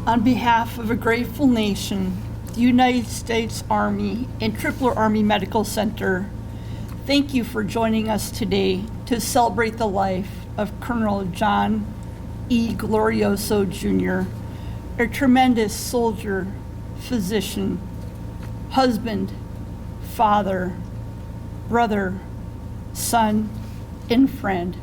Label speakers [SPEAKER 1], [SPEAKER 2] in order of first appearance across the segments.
[SPEAKER 1] On behalf of a grateful nation, the United States Army and Tripler Army Medical Center, thank you for joining us today to celebrate the life of Colonel John E. Glorioso, Jr., a tremendous soldier, physician, husband, father, brother, son, and friend.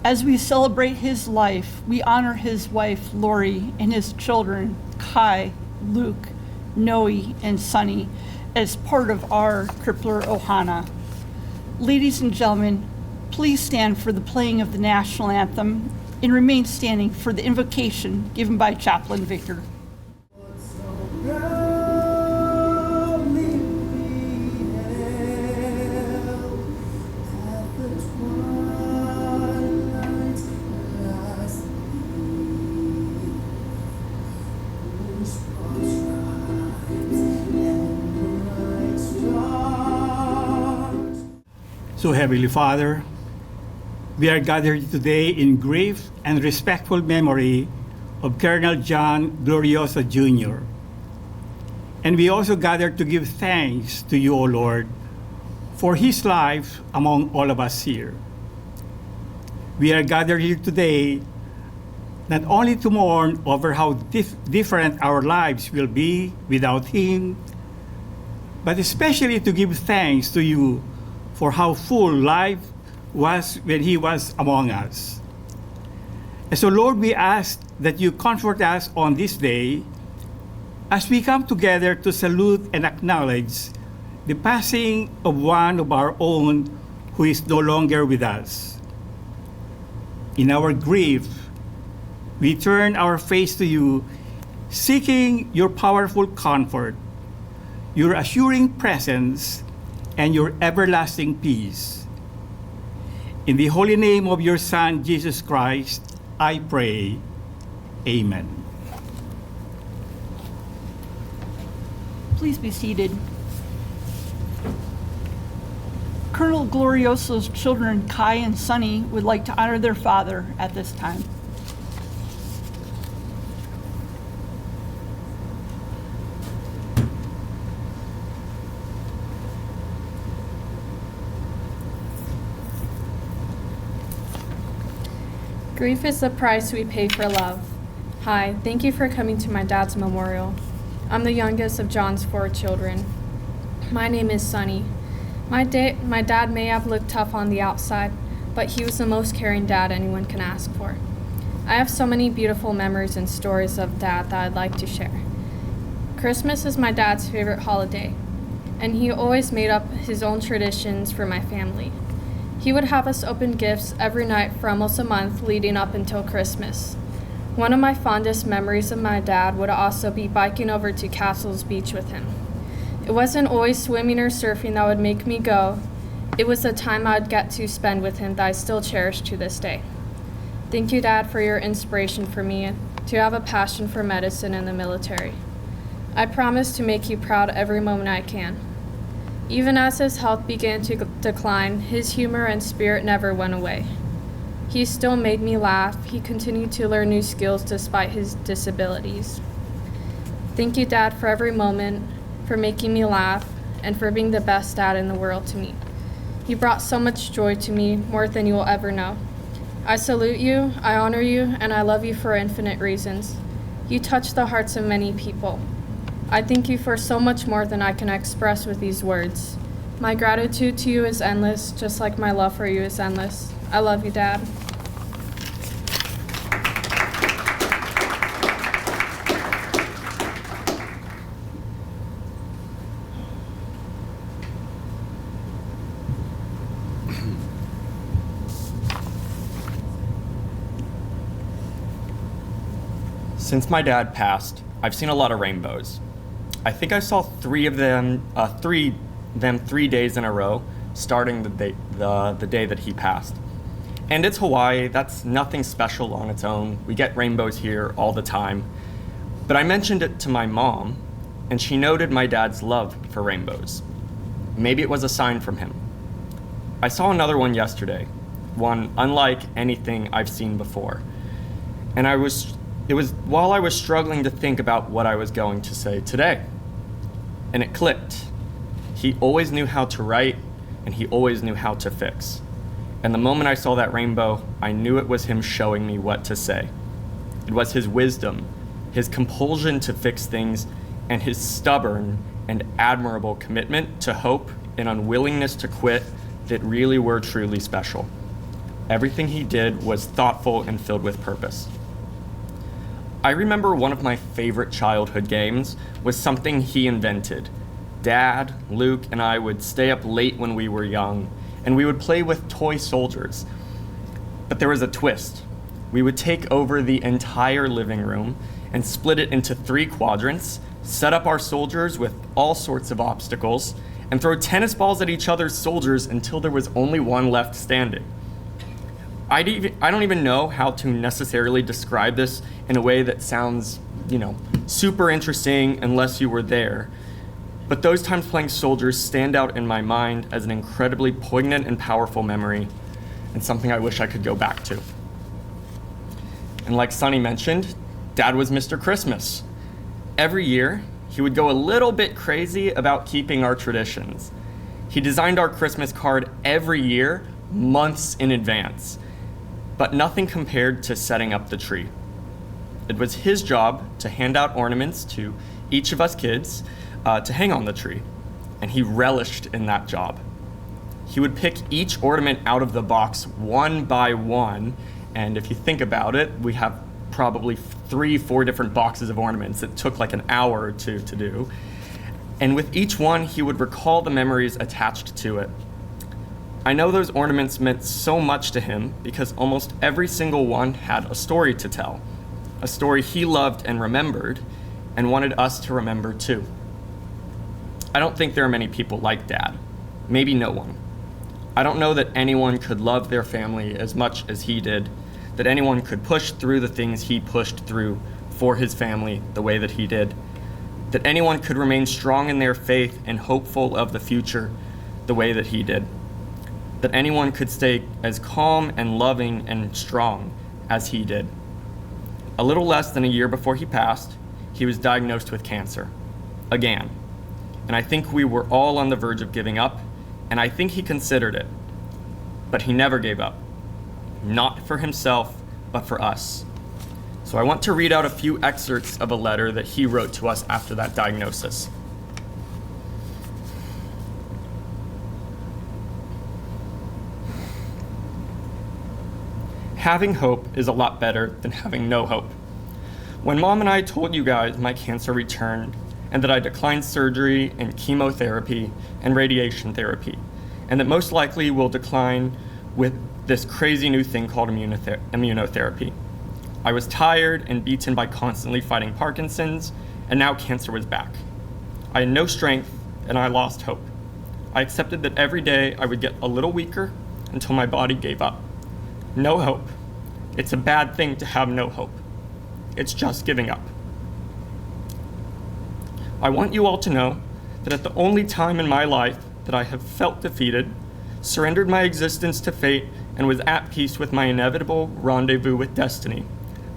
[SPEAKER 1] As we celebrate his life, we honor his wife, Lori, and his children, Kai, Luke, Noe, and Sonny, as part of our Tripler Ohana. Ladies and gentlemen, please stand for the playing of the national anthem and remain standing for the invocation given by Chaplain Victor.
[SPEAKER 2] So, Heavenly Father, we are gathered today in grief and respectful memory of Colonel John Glorioso Jr. And we also gather to give thanks to you, O Lord, for his life among all of us here. We are gathered here today not only to mourn over how different our lives will be without him, but especially to give thanks to you for how full life was when he was among us. And so, Lord, we ask that you comfort us on this day as we come together to salute and acknowledge the passing of one of our own who is no longer with us. In our grief, we turn our face to you, seeking your powerful comfort, your assuring presence, and your everlasting peace. In the holy name of your Son, Jesus Christ, I pray. Amen.
[SPEAKER 1] Please be seated. Colonel Glorioso's children, Kai and Sonny, would like to honor their father at this time.
[SPEAKER 3] Grief is the price we pay for love. Hi, thank you for coming to my dad's memorial. I'm the youngest of John's 4 children. My name is Sonny. My dad may have looked tough on the outside, but he was the most caring dad anyone can ask for. I have so many beautiful memories and stories of dad that I'd like to share. Christmas is my dad's favorite holiday, and he always made up his own traditions for my family. He would have us open gifts every night for almost a month leading up until Christmas. One of my fondest memories of my dad would also be biking over to Castles Beach with him. It wasn't always swimming or surfing that would make me go. It was the time I'd get to spend with him that I still cherish to this day. Thank you, Dad, for your inspiration for me to have a passion for medicine and the military. I promise to make you proud every moment I can. Even as his health began to decline, his humor and spirit never went away. He still made me laugh. He continued to learn new skills despite his disabilities. Thank you, Dad, for every moment, for making me laugh, and for being the best dad in the world to me. You brought so much joy to me, more than you will ever know. I salute you, I honor you, and I love you for infinite reasons. You touch the hearts of many people. I thank you for so much more than I can express with these words. My gratitude to you is endless, just like my love for you is endless. I love you, Dad.
[SPEAKER 4] Since my dad passed, I've seen a lot of rainbows. I think I saw 3 of them, 3 days in a row, starting the day that he passed. And it's Hawaii, that's nothing special on its own. We get rainbows here all the time. But I mentioned it to my mom, and she noted my dad's love for rainbows. Maybe it was a sign from him. I saw another one yesterday, one unlike anything I've seen before. And I was It was while I was struggling to think about what I was going to say today. And it clicked. He always knew how to write, and he always knew how to fix. And the moment I saw that rainbow, I knew it was him showing me what to say. It was his wisdom, his compulsion to fix things, and his stubborn and admirable commitment to hope and unwillingness to quit that really were truly special. Everything he did was thoughtful and filled with purpose. I remember one of my favorite childhood games was something he invented. Dad, Luke, and I would stay up late when we were young, and we would play with toy soldiers. But there was a twist. We would take over the entire living room and split it into 3 quadrants, set up our soldiers with all sorts of obstacles, and throw tennis balls at each other's soldiers until there was only one left standing. I don't even know how to necessarily describe this in a way that sounds, super interesting unless you were there. But those times playing soldiers stand out in my mind as an incredibly poignant and powerful memory, and something I wish I could go back to. And like Sonny mentioned, Dad was Mr. Christmas. Every year, he would go a little bit crazy about keeping our traditions. He designed our Christmas card every year, months in advance, but nothing compared to setting up the tree. It was his job to hand out ornaments to each of us kids to hang on the tree, and he relished in that job. He would pick each ornament out of the box one by one, and if you think about it, we have probably 3-4 different boxes of ornaments. It took like an hour or two to do. And with each one, he would recall the memories attached to it. I know those ornaments meant so much to him because almost every single one had a story to tell, a story he loved and remembered and wanted us to remember too. I don't think there are many people like Dad, maybe no one. I don't know that anyone could love their family as much as he did, that anyone could push through the things he pushed through for his family the way that he did, that anyone could remain strong in their faith and hopeful of the future the way that he did, that anyone could stay as calm and loving and strong as he did. A little less than a year before he passed, he was diagnosed with cancer, again. And I think we were all on the verge of giving up, and I think he considered it. But he never gave up. Not for himself, but for us. So I want to read out a few excerpts of a letter that he wrote to us after that diagnosis. Having hope is a lot better than having no hope. When Mom and I told you guys my cancer returned and that I declined surgery and chemotherapy and radiation therapy, and that most likely will decline with this crazy new thing called immunotherapy. I was tired and beaten by constantly fighting Parkinson's, and now cancer was back. I had no strength, and I lost hope. I accepted that every day I would get a little weaker until my body gave up. No hope. It's a bad thing to have no hope. It's just giving up. I want you all to know that at the only time in my life that I have felt defeated, surrendered my existence to fate, and was at peace with my inevitable rendezvous with destiny,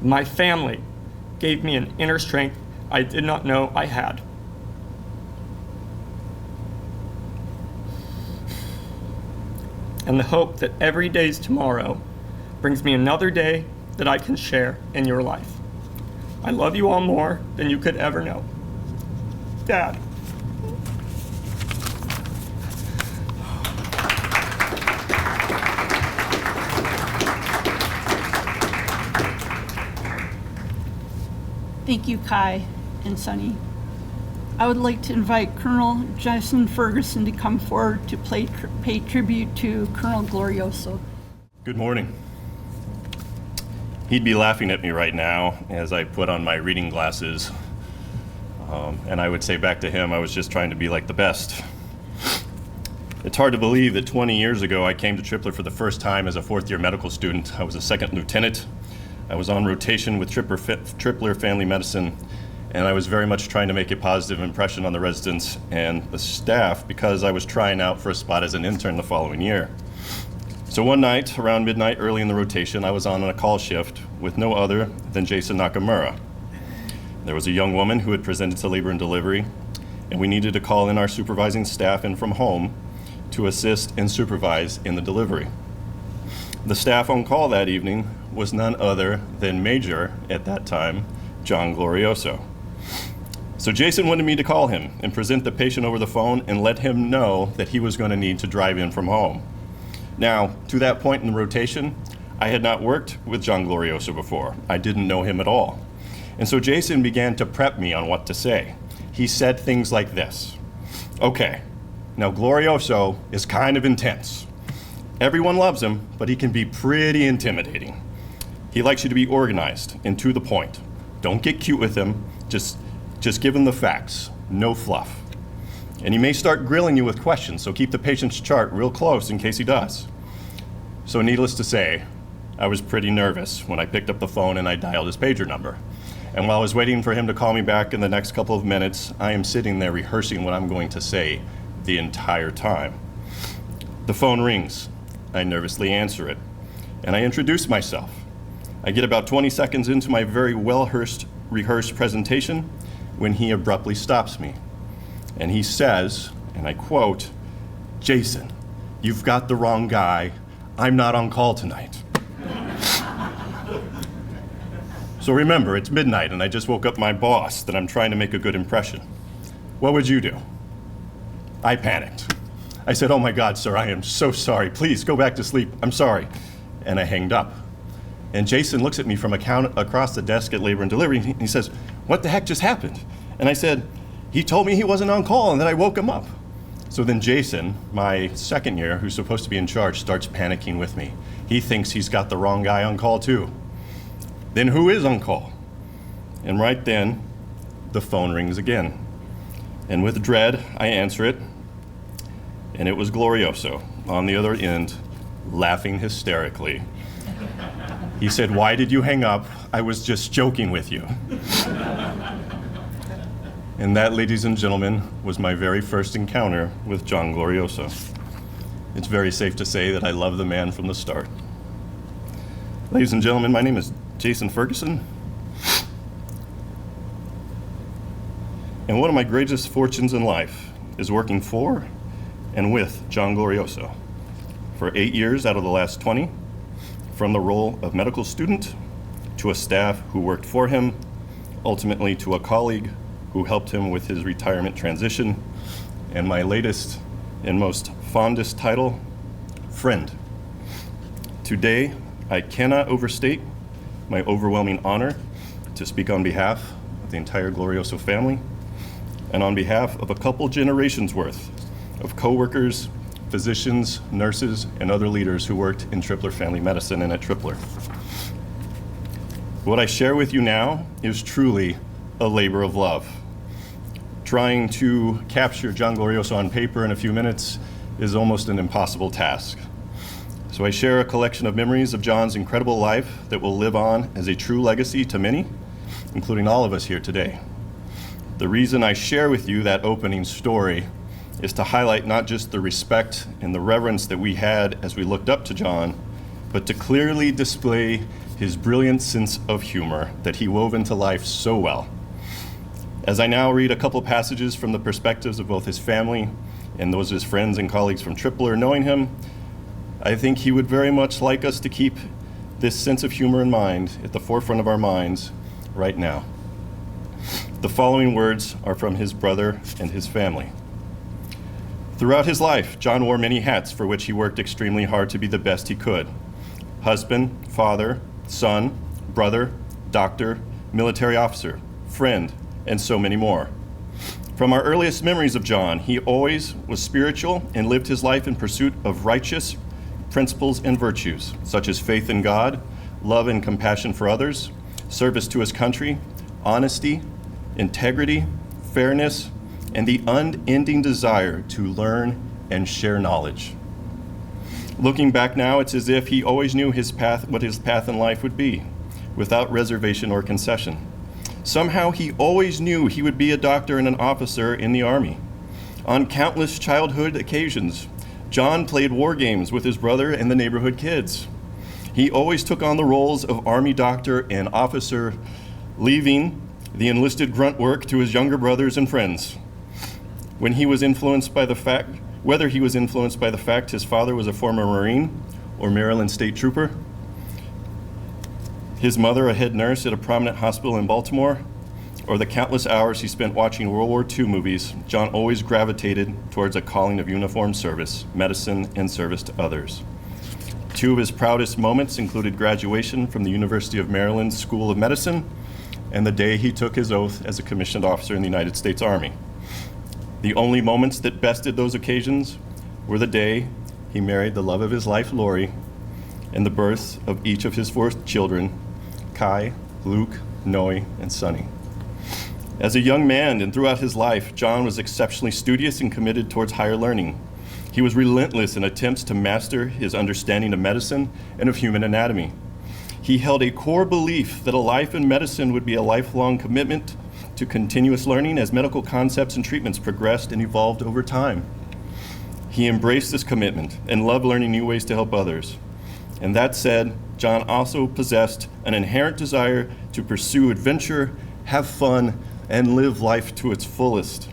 [SPEAKER 4] my family gave me an inner strength I did not know I had. And the hope that every day's tomorrow brings me another day that I can share in your life. I love you all more than you could ever know. Dad.
[SPEAKER 1] Thank you, Kai and Sonny. I would like to invite Colonel Jason Ferguson to come forward to pay tribute to Colonel Glorioso.
[SPEAKER 5] Good morning. He'd be laughing at me right now as I put on my reading glasses. And I would say back to him, I was just trying to be like the best. It's hard to believe that 20 years ago I came to Tripler for the first time as a fourth-year medical student. I was a second lieutenant. I was on rotation with Tripler Family Medicine, and I was very much trying to make a positive impression on the residents and the staff because I was trying out for a spot as an intern the following year. So one night, around midnight, early in the rotation, I was on a call shift with no other than Jason Nakamura. There was a young woman who had presented to labor and delivery, and we needed to call in our supervising staff in from home to assist and supervise in the delivery. The staff on call that evening was none other than Major, at that time, John Glorioso. So Jason wanted me to call him and present the patient over the phone and let him know that he was going to need to drive in from home. Now, to that point in the rotation, I had not worked with John Glorioso before. I didn't know him at all. And so Jason began to prep me on what to say. He said things like this: "Okay, now Glorioso is kind of intense. Everyone loves him, but he can be pretty intimidating. He likes you to be organized and to the point. Don't get cute with him, just give him the facts, no fluff. And he may start grilling you with questions, so keep the patient's chart real close in case he does." So needless to say, I was pretty nervous when I picked up the phone and I dialed his pager number. And while I was waiting for him to call me back in the next couple of minutes, I am sitting there rehearsing what I'm going to say the entire time. The phone rings. I nervously answer it, and I introduce myself. I get about 20 seconds into my very rehearsed presentation when he abruptly stops me. And he says, and I quote, "Jason, you've got the wrong guy. I'm not on call tonight." So remember, it's midnight and I just woke up my boss that I'm trying to make a good impression. What would you do? I panicked. I said, "Oh my God, sir, I am so sorry. Please go back to sleep. I'm sorry." And I hanged up. And Jason looks at me from across the desk at Labor and Delivery, and he says, "What the heck just happened?" And I said, "He told me he wasn't on call and then I woke him up." So then Jason, my second year, who's supposed to be in charge, starts panicking with me. He thinks he's got the wrong guy on call too. Then who is on call? And right then, the phone rings again. And with dread, I answer it. And it was Glorioso on the other end, laughing hysterically. He said, "Why did you hang up? I was just joking with you." And that, ladies and gentlemen, was my very first encounter with John Glorioso. It's very safe to say that I love the man from the start. Ladies and gentlemen, my name is Jason Ferguson. And one of my greatest fortunes in life is working for and with John Glorioso for 8 years out of the last 20, from the role of medical student to a staff who worked for him, ultimately to a colleague who helped him with his retirement transition, and my latest and most fondest title, friend. Today, I cannot overstate my overwhelming honor to speak on behalf of the entire Glorioso family and on behalf of a couple generations worth of coworkers, physicians, nurses, and other leaders who worked in Tripler Family Medicine and at Tripler. What I share with you now is truly a labor of love. Trying to capture John Glorioso on paper in a few minutes is almost an impossible task. So I share a collection of memories of John's incredible life that will live on as a true legacy to many, including all of us here today. The reason I share with you that opening story is to highlight not just the respect and the reverence that we had as we looked up to John, but to clearly display his brilliant sense of humor that he wove into life so well. As I now read a couple passages from the perspectives of both his family and those of his friends and colleagues from Tripler knowing him, I think he would very much like us to keep this sense of humor in mind at the forefront of our minds right now. The following words are from his brother and his family. Throughout his life, John wore many hats for which he worked extremely hard to be the best he could. Husband, father, son, brother, doctor, military officer, friend, and so many more. From our earliest memories of John, he always was spiritual and lived his life in pursuit of righteous principles and virtues, such as faith in God, love and compassion for others, service to his country, honesty, integrity, fairness, and the unending desire to learn and share knowledge. Looking back now, it's as if he always knew what his path in life would be, without reservation or concession. Somehow he always knew he would be a doctor and an officer in the Army. On countless childhood occasions, John played war games with his brother and the neighborhood kids. He always took on the roles of Army doctor and officer, leaving the enlisted grunt work to his younger brothers and friends. Whether he was influenced by the fact his father was a former Marine or Maryland State Trooper, his mother a head nurse at a prominent hospital in Baltimore, or the countless hours he spent watching World War II movies, John always gravitated towards a calling of uniformed service, medicine, and service to others. Two of his proudest moments included graduation from the University of Maryland School of Medicine and the day he took his oath as a commissioned officer in the United States Army. The only moments that bested those occasions were the day he married the love of his life, Lori, and the births of each of his 4 children, Kai, Luke, Noe, and Sonny. As a young man and throughout his life, John was exceptionally studious and committed towards higher learning. He was relentless in attempts to master his understanding of medicine and of human anatomy. He held a core belief that a life in medicine would be a lifelong commitment to continuous learning as medical concepts and treatments progressed and evolved over time. He embraced this commitment and loved learning new ways to help others. And that said, John also possessed an inherent desire to pursue adventure, have fun, and live life to its fullest.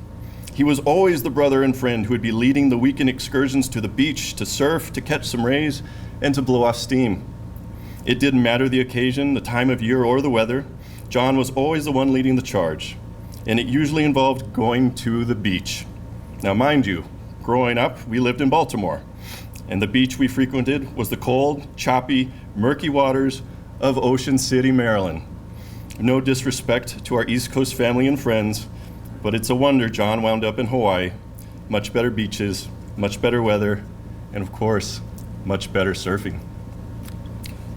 [SPEAKER 5] He was always the brother and friend who would be leading the weekend excursions to the beach, to surf, to catch some rays, and to blow off steam. It didn't matter the occasion, the time of year, or the weather. John was always the one leading the charge, and it usually involved going to the beach. Now, mind you, growing up, we lived in Baltimore, and the beach we frequented was the cold, choppy, murky waters of Ocean City, Maryland. No disrespect to our East Coast family and friends, but it's a wonder John wound up in Hawaii. Much better beaches, much better weather, and of course, much better surfing.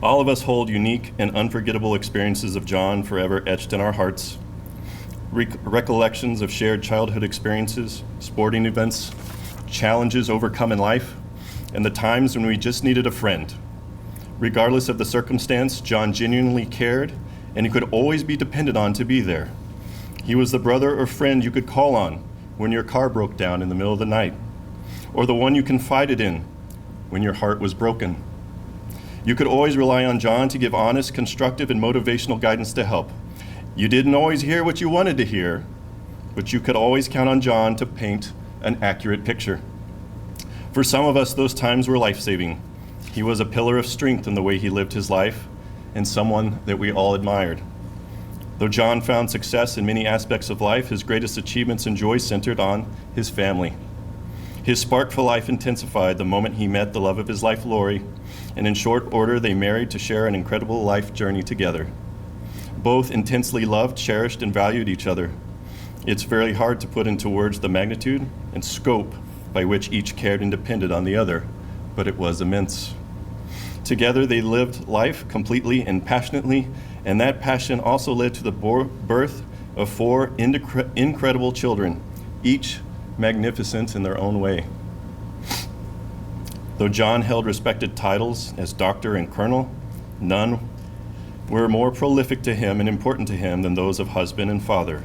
[SPEAKER 5] All of us hold unique and unforgettable experiences of John forever etched in our hearts. Recollections of shared childhood experiences, sporting events, challenges overcome in life, and the times when we just needed a friend. Regardless of the circumstance, John genuinely cared, and he could always be depended on to be there. He was the brother or friend you could call on when your car broke down in the middle of the night, or the one you confided in when your heart was broken. You could always rely on John to give honest, constructive, and motivational guidance to help. You didn't always hear what you wanted to hear, but you could always count on John to paint an accurate picture. For some of us, those times were life-saving. He was a pillar of strength in the way he lived his life, and someone that we all admired. Though John found success in many aspects of life, his greatest achievements and joy centered on his family. His spark for life intensified the moment he met the love of his life, Lori, and in short order, they married to share an incredible life journey together. Both intensely loved, cherished, and valued each other. It's very hard to put into words the magnitude and scope by which each cared and depended on the other, but it was immense. Together, they lived life completely and passionately, and that passion also led to the birth of 4 incredible children, each magnificent in their own way. Though John held respected titles as doctor and colonel, none were more prolific to him and important to him than those of husband and father.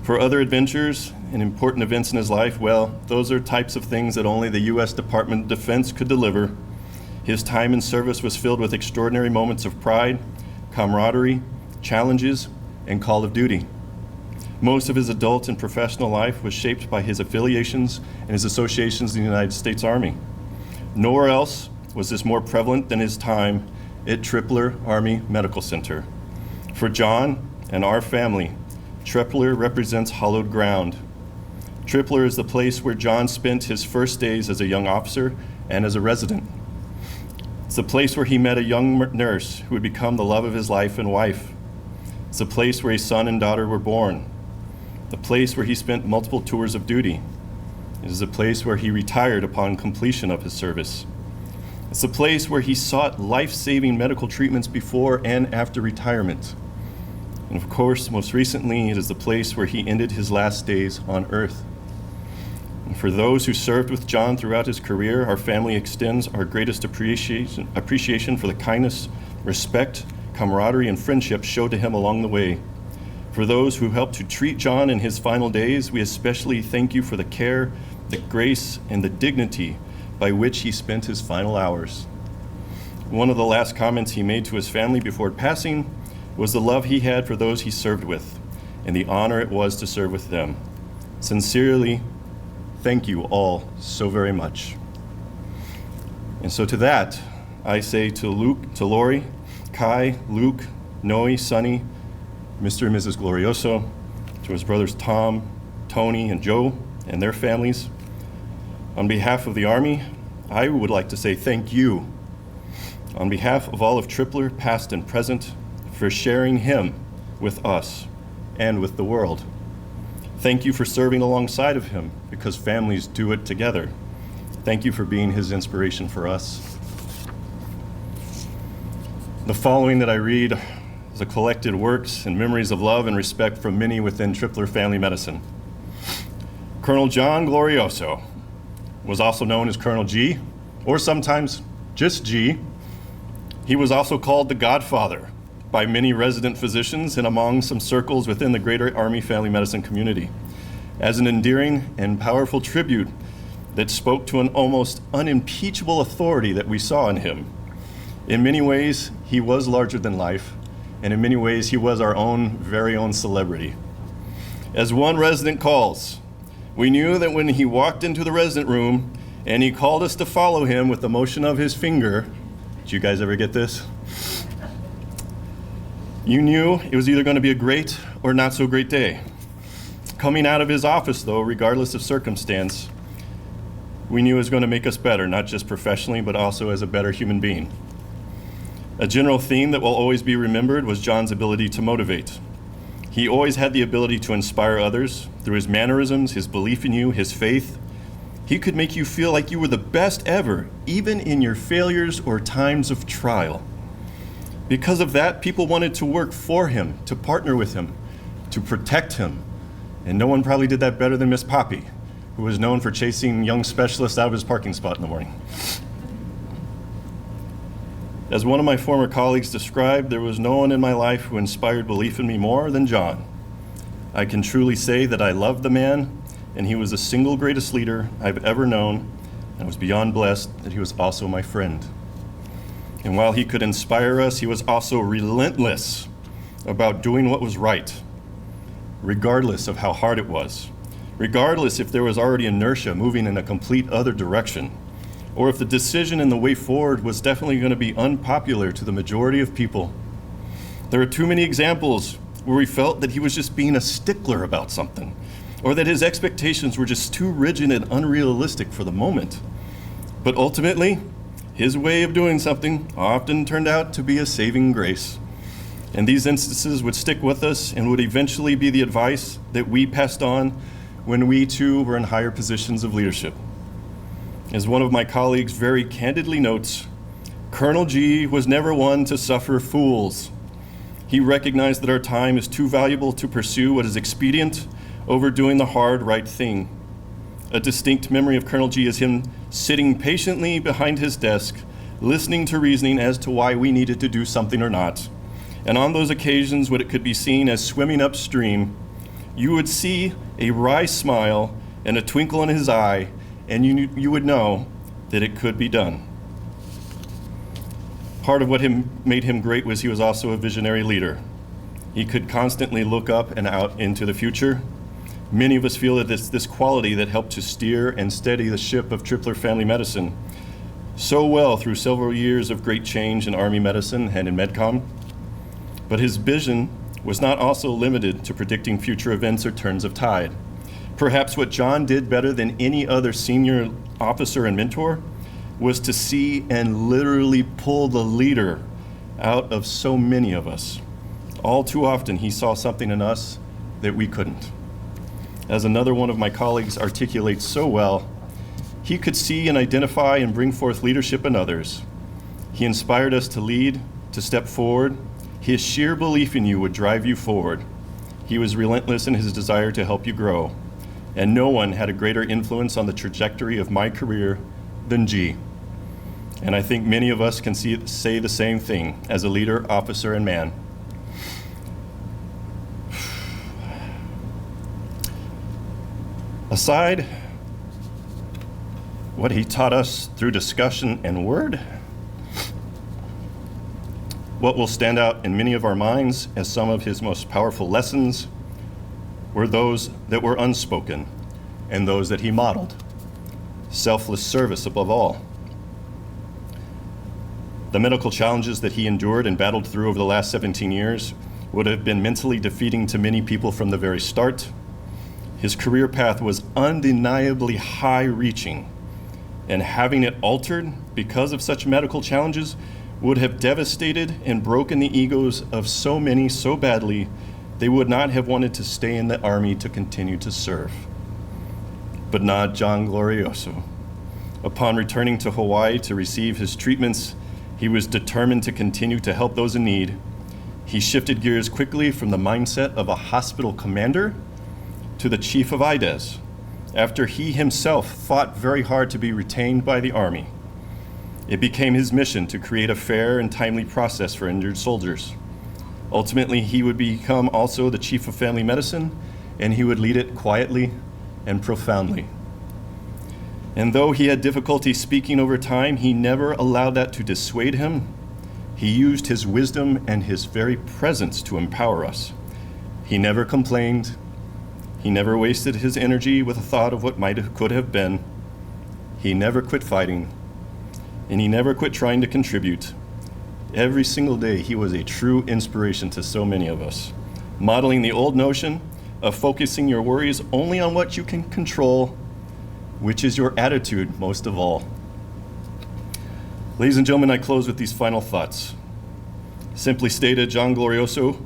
[SPEAKER 5] For other adventures and important events in his life, well, those are types of things that only the U.S. Department of Defense could deliver. His time in service was filled with extraordinary moments of pride, camaraderie, challenges, and call of duty. Most of his adult and professional life was shaped by his affiliations and his associations in the United States Army. Nowhere else was this more prevalent than his time at Tripler Army Medical Center. For John and our family, Tripler represents hallowed ground. Tripler is the place where John spent his first days as a young officer and as a resident. It's the place where he met a young nurse who would become the love of his life and wife. It's the place where a son and daughter were born. The place where he spent multiple tours of duty. It is the place where he retired upon completion of his service. It's the place where he sought life-saving medical treatments before and after retirement. And of course, most recently, it is the place where he ended his last days on earth. And for those who served with John throughout his career, our family extends our greatest appreciation for the kindness, respect, camaraderie, and friendship showed to him along the way. For those who helped to treat John in his final days, we especially thank you for the care, the grace, and the dignity by which he spent his final hours. One of the last comments he made to his family before passing was the love he had for those he served with and the honor it was to serve with them. Sincerely, thank you all so very much. And so to that, I say to Lori, Kai, Luke, Noe, Sonny, Mr. and Mrs. Glorioso, to his brothers Tom, Tony, and Joe, and their families. On behalf of the Army, I would like to say thank you, on behalf of all of Tripler, past and present, for sharing him with us and with the world. Thank you for serving alongside of him, because families do it together. Thank you for being his inspiration for us. The following that I read is a collected works and memories of love and respect from many within Tripler family medicine. Colonel John Glorioso was also known as Colonel G, or sometimes just G. He was also called the Godfather by many resident physicians and among some circles within the greater Army family medicine community, as an endearing and powerful tribute that spoke to an almost unimpeachable authority that we saw in him. In many ways, he was larger than life, and in many ways, he was our own very own celebrity. As one resident calls, we knew that when he walked into the resident room and he called us to follow him with the motion of his finger, did you guys ever get this? You knew it was either going to be a great or not so great day. Coming out of his office, though, regardless of circumstance, we knew it was going to make us better, not just professionally, but also as a better human being. A general theme that will always be remembered was John's ability to motivate. He always had the ability to inspire others through his mannerisms, his belief in you, his faith. He could make you feel like you were the best ever, even in your failures or times of trial. Because of that, people wanted to work for him, to partner with him, to protect him. And no one probably did that better than Miss Poppy, who was known for chasing young specialists out of his parking spot in the morning. As one of my former colleagues described, there was no one in my life who inspired belief in me more than John. I can truly say that I loved the man, and he was the single greatest leader I've ever known, and I was beyond blessed that he was also my friend. And while he could inspire us, he was also relentless about doing what was right, regardless of how hard it was, regardless if there was already inertia moving in a complete other direction, or if the decision and the way forward was definitely going to be unpopular to the majority of people. There are too many examples where we felt that he was just being a stickler about something, or that his expectations were just too rigid and unrealistic for the moment. But ultimately, his way of doing something often turned out to be a saving grace. And these instances would stick with us and would eventually be the advice that we passed on when we too were in higher positions of leadership. As one of my colleagues very candidly notes, Colonel G was never one to suffer fools. He recognized that our time is too valuable to pursue what is expedient over doing the hard right thing. A distinct memory of Colonel G is him sitting patiently behind his desk, listening to reasoning as to why we needed to do something or not. And on those occasions when it could be seen as swimming upstream, you would see a wry smile and a twinkle in his eye, and you would know that it could be done. Part of what made him great was he was also a visionary leader. He could constantly look up and out into the future. Many of us feel that it's this quality that helped to steer and steady the ship of Tripler family medicine so well through several years of great change in Army medicine and in MedCom. But his vision was not also limited to predicting future events or turns of tide. Perhaps what John did better than any other senior officer and mentor was to see and literally pull the leader out of so many of us. All too often, he saw something in us that we couldn't. As another one of my colleagues articulates so well, he could see and identify and bring forth leadership in others. He inspired us to lead, to step forward. His sheer belief in you would drive you forward. He was relentless in his desire to help you grow. And no one had a greater influence on the trajectory of my career than G. And I think many of us can say the same thing as a leader, officer, and man. Aside what he taught us through discussion and word, What will stand out in many of our minds as some of his most powerful lessons were those that were unspoken and those that he modeled. Selfless service above all. The medical challenges that he endured and battled through over the last 17 years would have been mentally defeating to many people from the very start. His career path was undeniably high-reaching, and having it altered because of such medical challenges would have devastated and broken the egos of so many so badly they would not have wanted to stay in the Army to continue to serve. But not John Glorioso. Upon returning to Hawaii to receive his treatments, he was determined to continue to help those in need. He shifted gears quickly from the mindset of a hospital commander to the chief of IDES, after he himself fought very hard to be retained by the Army. It became his mission to create a fair and timely process for injured soldiers. Ultimately, he would become also the chief of family medicine, and he would lead it quietly and profoundly. And though he had difficulty speaking over time, he never allowed that to dissuade him. He used his wisdom and his very presence to empower us. He never complained. He never wasted his energy with a thought of what could have been. He never quit fighting, and he never quit trying to contribute. Every single day, he was a true inspiration to so many of us, modeling the old notion of focusing your worries only on what you can control, which is your attitude most of all. Ladies and gentlemen, I close with these final thoughts. Simply stated, John Glorioso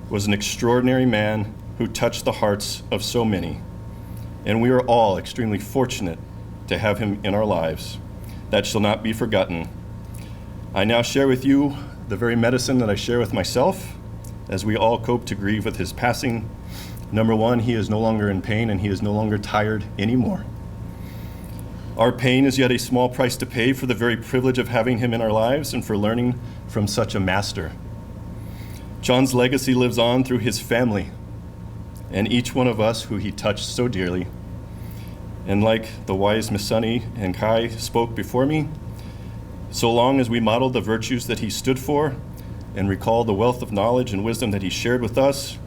[SPEAKER 5] was an extraordinary man who touched the hearts of so many, and we are all extremely fortunate to have him in our lives. That shall not be forgotten. I now share with you the very medicine that I share with myself as we all cope to grieve with his passing. Number one, he is no longer in pain and he is no longer tired anymore. Our pain is yet a small price to pay for the very privilege of having him in our lives and for learning from such a master. John's legacy lives on through his family and each one of us who he touched so dearly. And like the wise Miss Sunny and Kai spoke before me, so long as we model the virtues that he stood for and recall the wealth of knowledge and wisdom that he shared with us,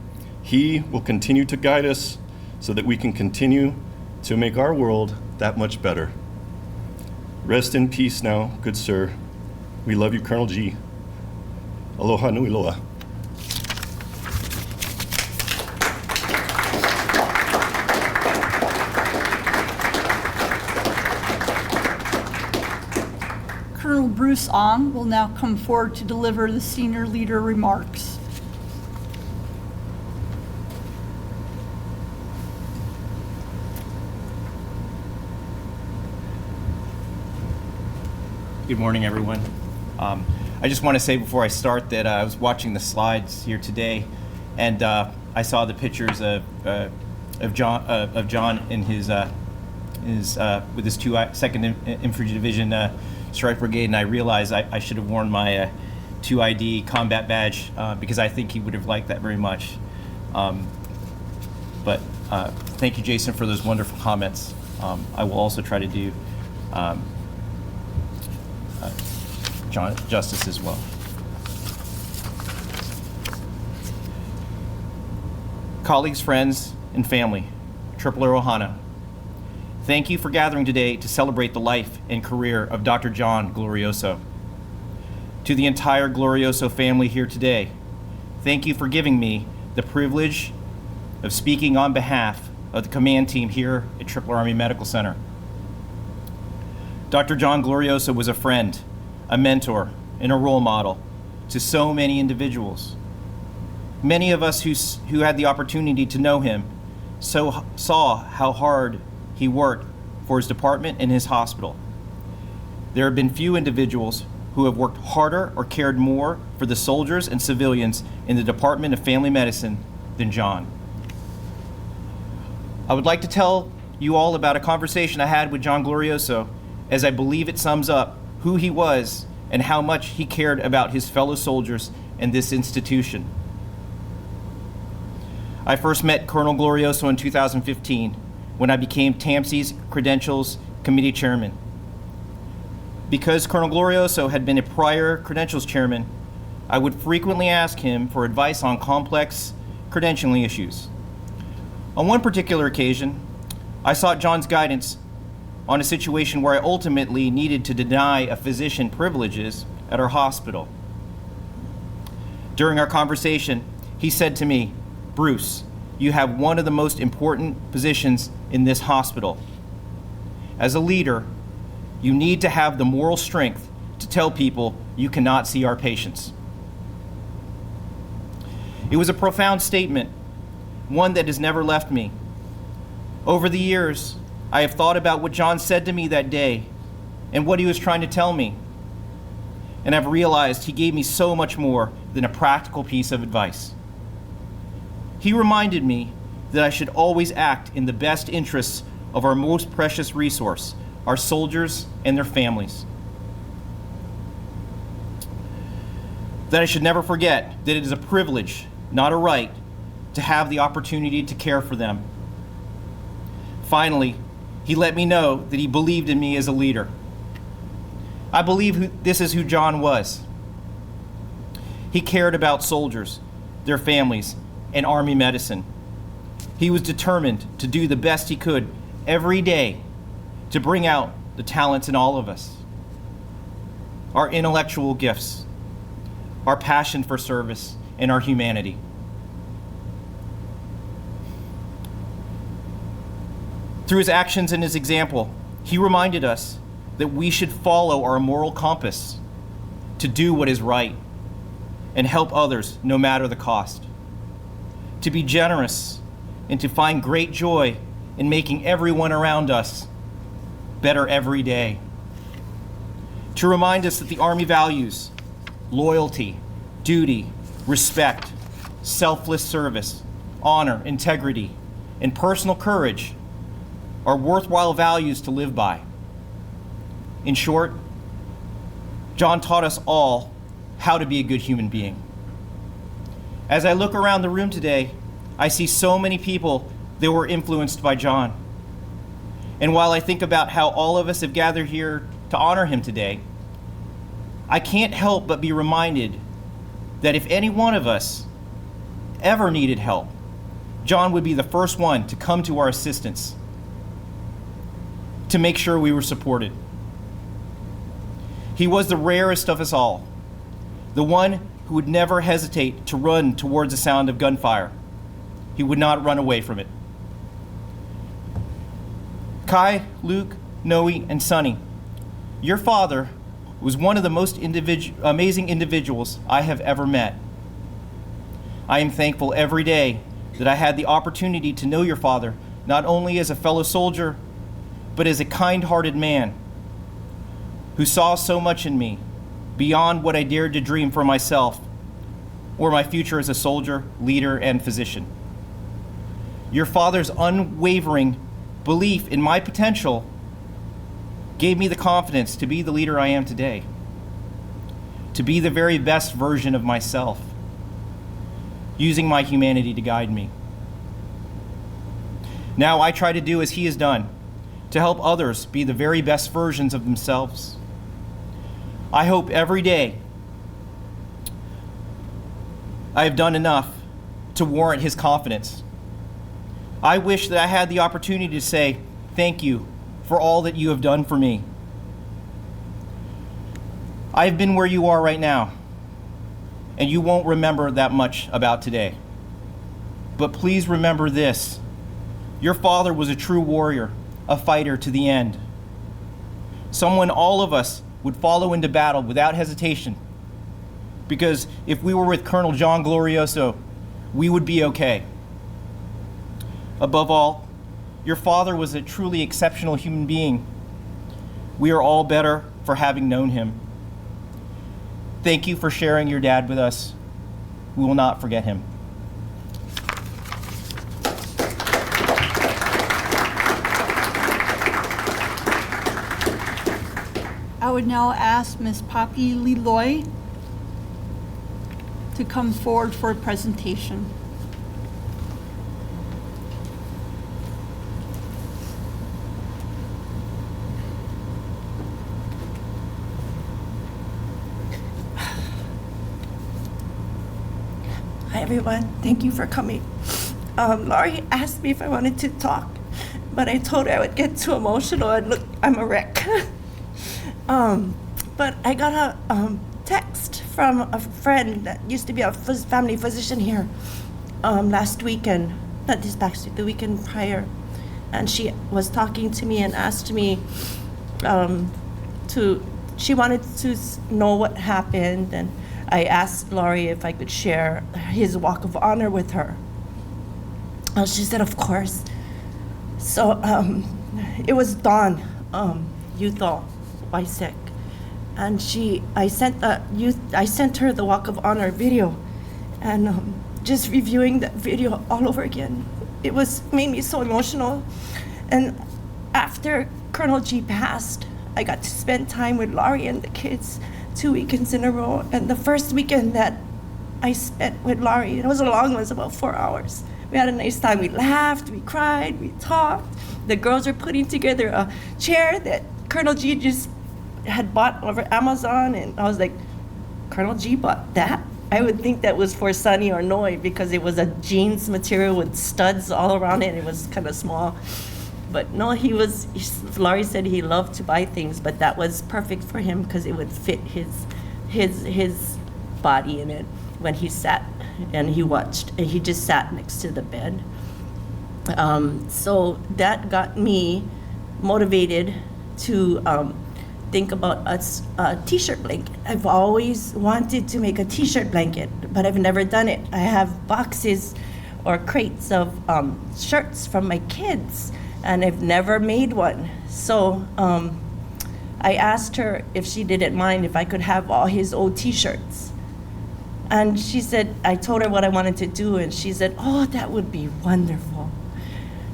[SPEAKER 5] he will continue to guide us so that we can continue to make our world that much better. Rest in peace now, good sir. We love you, Colonel G. Aloha nui loa.
[SPEAKER 1] Colonel Bruce Ong will now come forward to deliver the senior leader remarks.
[SPEAKER 6] Good morning, everyone. I just want to say before I start that I was watching the slides here today, and I saw the pictures of John in his with his 2nd Infantry Division Strike Brigade, and I realized I should have worn my 2ID combat badge because I think he would have liked that very much. But thank you, Jason, for those wonderful comments. I will also try to do John justice as well. Colleagues, friends, and family, Triple Ohana, thank you for gathering today to celebrate the life and career of Dr. John Glorioso. To the entire Glorioso family here today, thank you for giving me the privilege of speaking on behalf of the command team here at Triple Army Medical Center. Dr. John Glorioso was a friend, a mentor, and a role model to so many individuals. Many of us who had the opportunity to know him saw how hard he worked for his department and his hospital. There have been few individuals who have worked harder or cared more for the soldiers and civilians in the Department of Family Medicine than John. I would like to tell you all about a conversation I had with John Glorioso, as I believe it sums up who he was and how much he cared about his fellow soldiers and this institution. I first met Colonel Glorioso in 2015 when I became TAMC's Credentials Committee Chairman. Because Colonel Glorioso had been a prior Credentials Chairman, I would frequently ask him for advice on complex credentialing issues. On one particular occasion, I sought John's guidance on a situation where I ultimately needed to deny a physician privileges at our hospital. During our conversation, he said to me, "Bruce, you have one of the most important positions in this hospital. As a leader, you need to have the moral strength to tell people you cannot see our patients." It was a profound statement, one that has never left me. Over the years, I have thought about what John said to me that day and what he was trying to tell me. And I've realized he gave me so much more than a practical piece of advice. He reminded me that I should always act in the best interests of our most precious resource, our soldiers and their families. That I should never forget that it is a privilege, not a right, to have the opportunity to care for them. Finally, he let me know that he believed in me as a leader. I believe this is who John was. He cared about soldiers, their families, and Army medicine. He was determined to do the best he could every day to bring out the talents in all of us, our intellectual gifts, our passion for service, and our humanity. Through his actions and his example, he reminded us that we should follow our moral compass to do what is right and help others no matter the cost, to be generous and to find great joy in making everyone around us better every day, to remind us that the Army values loyalty, duty, respect, selfless service, honor, integrity, and personal courage are worthwhile values to live by. In short, John taught us all how to be a good human being. As I look around the room today, I see so many people that were influenced by John. And while I think about how all of us have gathered here to honor him today, I can't help but be reminded that if any one of us ever needed help, John would be the first one to come to our assistance, to make sure we were supported. He was the rarest of us all, the one who would never hesitate to run towards the sound of gunfire. He would not run away from it. Kai, Luke, Noe, and Sonny, your father was one of the most amazing individuals I have ever met. I am thankful every day that I had the opportunity to know your father, not only as a fellow soldier, but as a kind-hearted man who saw so much in me beyond what I dared to dream for myself or my future as a soldier, leader, and physician. Your father's unwavering belief in my potential gave me the confidence to be the leader I am today, to be the very best version of myself, using my humanity to guide me. Now I try to do as he has done, to help others be the very best versions of themselves. I hope every day I have done enough to warrant his confidence. I wish that I had the opportunity to say thank you for all that you have done for me. I have been where you are right now, and you won't remember that much about today. But please remember this: your father was a true warrior, a fighter to the end. Someone all of us would follow into battle without hesitation, because if we were with Colonel John Glorioso, we would be okay. Above all, your father was a truly exceptional human being. We are all better for having known him. Thank you for sharing your dad with us. We will not forget him.
[SPEAKER 1] I would now ask Ms. Poppy Leloy to come forward for a presentation.
[SPEAKER 7] everyone. Thank you for coming. Laurie asked me if I wanted to talk, but I told her I would get too emotional and look, I'm a wreck. But I got a text from a friend that used to be a family physician here last weekend, not this past week, the weekend prior. And she was talking to me and asked me she wanted to know what happened, and I asked Laurie if I could share his walk of honor with her. She said, of course. So it was Dawn Uthal Wysek, and I sent her the walk of honor video, and just reviewing that video all over again, it made me so emotional. And after Colonel G passed, I got to spend time with Laurie and the kids 2 weekends in a row. And the first weekend that I spent with Laurie, it was a long one, it was about 4 hours. We had a nice time. We laughed, we cried, we talked. The girls were putting together a chair that Colonel G just had bought over Amazon, and I was like, Colonel G bought that? I would think that was for Sonny or Noy because it was a jeans material with studs all around it. It was kind of small. But no, Laurie said he loved to buy things, but that was perfect for him because it would fit his body in it when he sat and he watched. And he just sat next to the bed. So that got me motivated to think about a t-shirt blanket. I've always wanted to make a t-shirt blanket, but I've never done it. I have boxes or crates of shirts from my kids, and I've never made one. So I asked her if she didn't mind if I could have all his old t-shirts. And she said, I told her what I wanted to do, and she said, oh, that would be wonderful.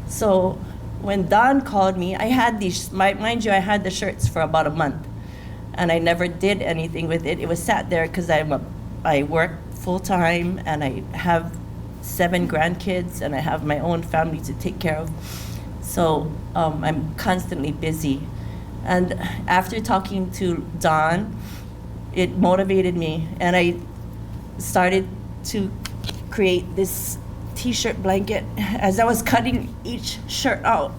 [SPEAKER 7] So when Don called me, I had these, mind you, I had the shirts for about a month, and I never did anything with it. It was sat there because I work full-time, and I have 7 grandkids, and I have my own family to take care of. So I'm constantly busy. And after talking to Don, it motivated me, and I started to create this t-shirt blanket. As I was cutting each shirt out,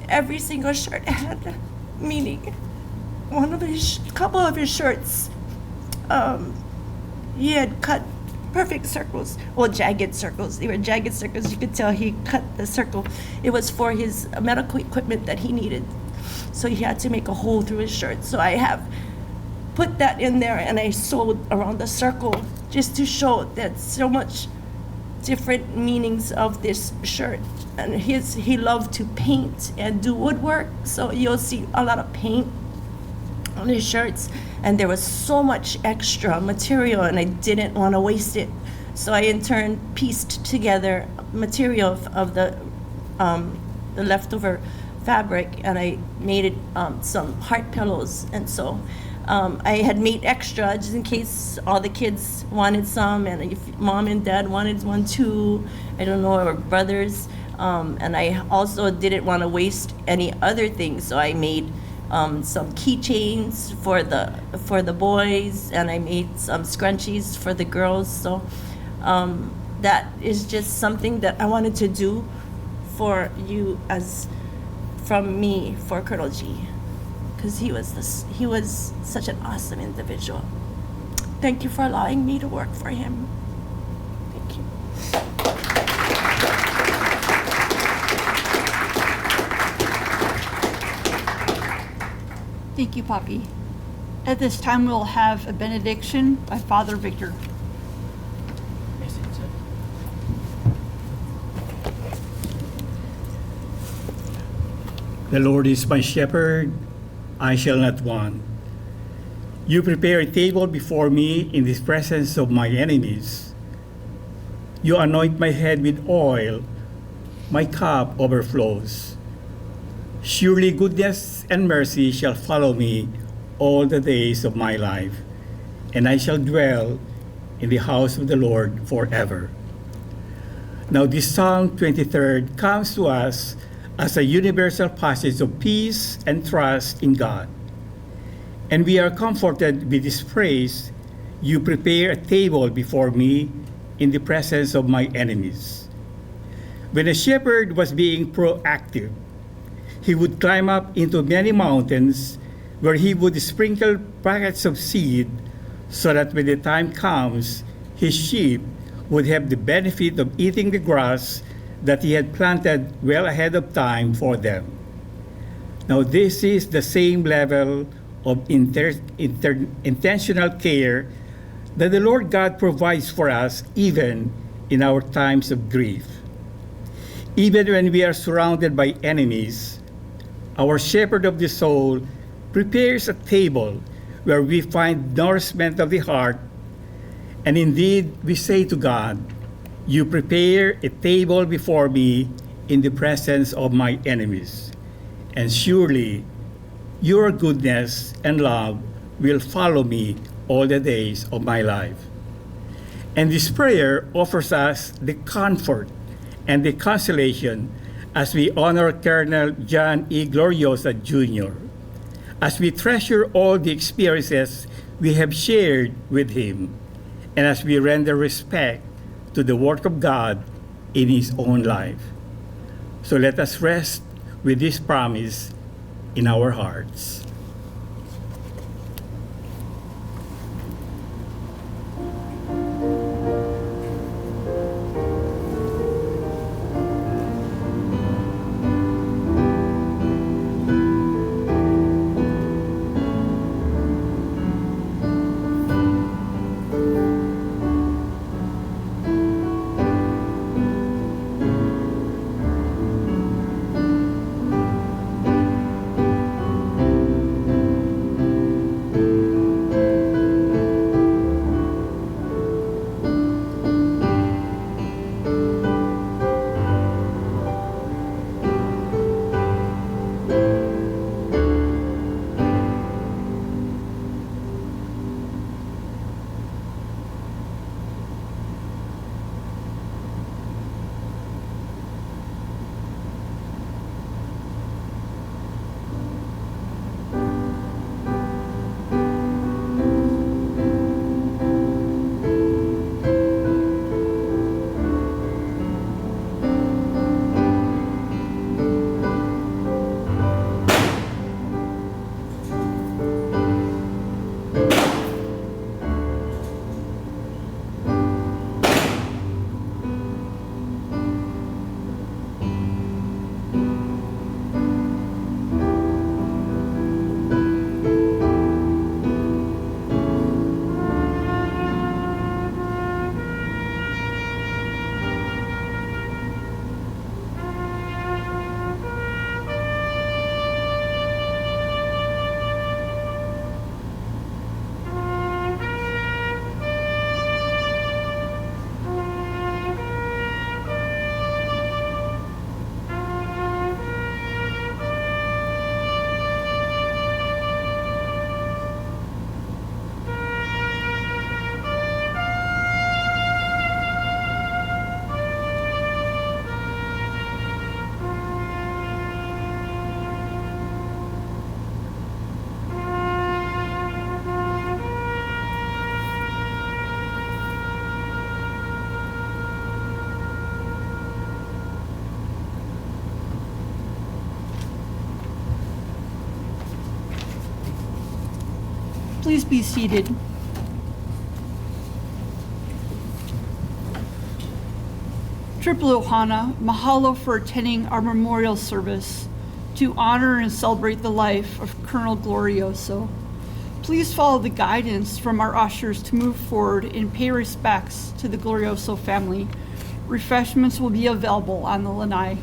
[SPEAKER 7] every single shirt had meaning. Couple of his shirts, he had cut perfect circles, well, jagged circles. They were jagged circles. You could tell he cut the circle. It was for his medical equipment that he needed. So he had to make a hole through his shirt. So I have put that in there, and I sewed around the circle just to show that so much different meanings of this shirt. And he loved to paint and do woodwork, so you'll see a lot of paint on his shirts. And there was so much extra material, and I didn't want to waste it. So I in turn pieced together material of the leftover fabric, and I made it some heart pillows. And so I had made extra just in case all the kids wanted some, and if mom and dad wanted one too, I don't know, or brothers. And I also didn't want to waste any other things, so I made some keychains for the boys, and I made some scrunchies for the girls. So that is just something that I wanted to do for you, as from me for Colonel G, because he was such an awesome individual. Thank you for allowing me to work for him. Thank you.
[SPEAKER 1] Thank you, Poppy. At this time, we'll have a benediction by Father Victor.
[SPEAKER 2] The Lord is my shepherd, I shall not want. You prepare a table before me in the presence of my enemies. You anoint my head with oil, my cup overflows. Surely goodness and mercy shall follow me all the days of my life, and I shall dwell in the house of the Lord forever. Now this Psalm 23rd comes to us as a universal passage of peace and trust in God. And we are comforted with this phrase, you prepare a table before me in the presence of my enemies. When a shepherd was being proactive, he would climb up into many mountains where he would sprinkle packets of seed so that when the time comes, his sheep would have the benefit of eating the grass that he had planted well ahead of time for them. Now, this is the same level of intentional care that the Lord God provides for us even in our times of grief. Even when we are surrounded by enemies, our shepherd of the soul prepares a table where we find nourishment of the heart. And indeed, we say to God, "You prepare a table before me in the presence of my enemies. And surely your goodness and love will follow me all the days of my life." And this prayer offers us the comfort and the consolation as we honor Colonel John E. Glorioso Jr., as we treasure all the experiences we have shared with him, and as we render respect to the work of God in his own life. So let us rest with this promise in our hearts.
[SPEAKER 1] Please be seated. Triple Ohana, mahalo for attending our memorial service to honor and celebrate the life of Colonel Glorioso. Please follow the guidance from our ushers to move forward and pay respects to the Glorioso family. Refreshments will be available on the lanai.